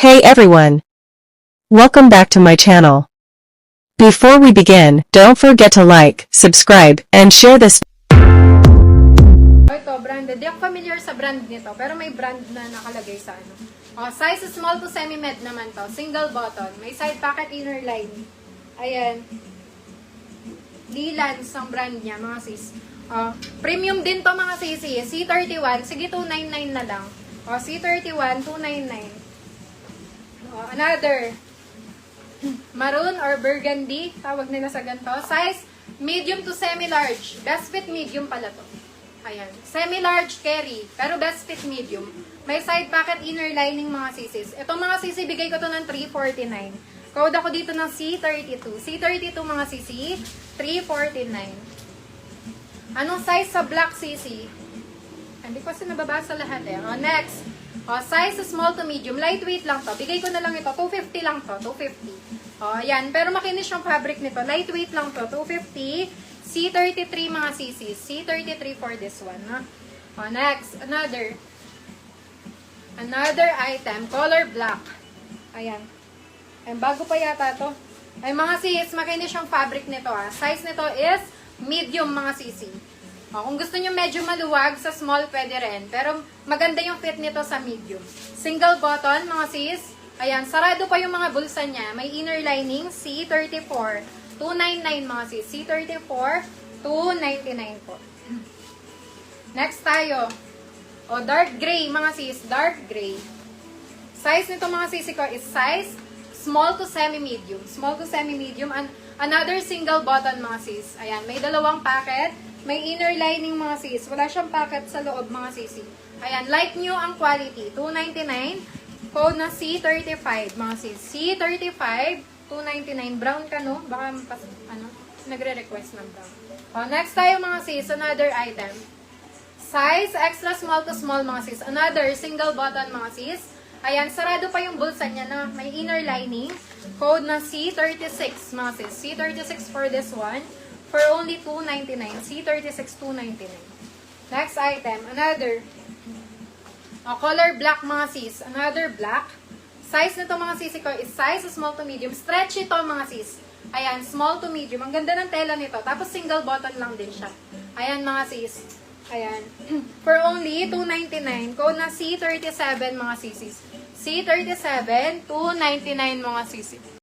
Hey everyone! Welcome back to my channel. Before we begin, don't forget to like, subscribe, and share this. Ito, branded. Di ako familiar sa brand nito, pero may brand na nakalagay sa ano. Size small to semi-med naman to. Single button. May side pocket inner line. Ayan. Lilans ang brand niya, mga sis. Premium din to, mga sisi. C31. Sige, 299 na lang. C31, 299. Another. Maroon or burgundy. Tawag nila sa ganito. Size medium to semi-large. Best fit medium pala to. Ayan. Semi-large carry. Pero best fit medium. May side pocket inner lining, mga sisis. Itong mga sisi, bigay ko to ng 349. Code ako dito ng C32. C32, mga sisi, 349. Anong size sa black sisi? Hindi ko kasi nababasa lahat eh. Next. Size small to medium. Lightweight lang to. Bigay ko na lang ito. 250 lang to. 250. Ayan. Pero makinis yung fabric nito. Lightweight lang to. 250. C33, mga sisis. C33 for this one. Next. Another item. Color black. Ayan. Ayan. Bago pa yata to. Ay, mga sis, makinis yung fabric nito. Size nito is medium, mga sisi. Kung gusto nyo medyo maluwag, sa small pwede rin. Pero maganda yung fit nito sa medium. Single button, mga sis. Ayan, sarado pa yung mga bulsa niya. May inner lining, C34. 299, mga sis. C34, 299 po. Next tayo. Dark gray, mga sis. Dark gray. Size nito, mga sisi ko, is size small to semi-medium. Small to semi-medium. Another single button, mga sis. Ayan, may dalawang packet. May inner lining, mga sis. Wala siyang packet sa loob, mga sisi. Ayan, like new ang quality. 299. Code na C35, mga sis. C35, 299. Brown ka, no? Baka, nagre-request ng brown. Next tayo, mga sis. Another item. Size extra small to small, mga sis. Another single button, mga sis. Ayan, sarado pa yung bulsa niya na may inner lining. Code na C36, mga sis. C36 for this one. For only $299. C36, $299. Next item. Another. Color black, mga sis. Another black. Size nito, mga sis ko, is size small to medium. Stretch ito, mga sis. Ayan, small to medium. Ang ganda ng tela nito. Tapos single button lang din siya. Ayan, mga sis. Ayan. For only $299. Code na C37, mga sisis. C37, $299, mga sisis.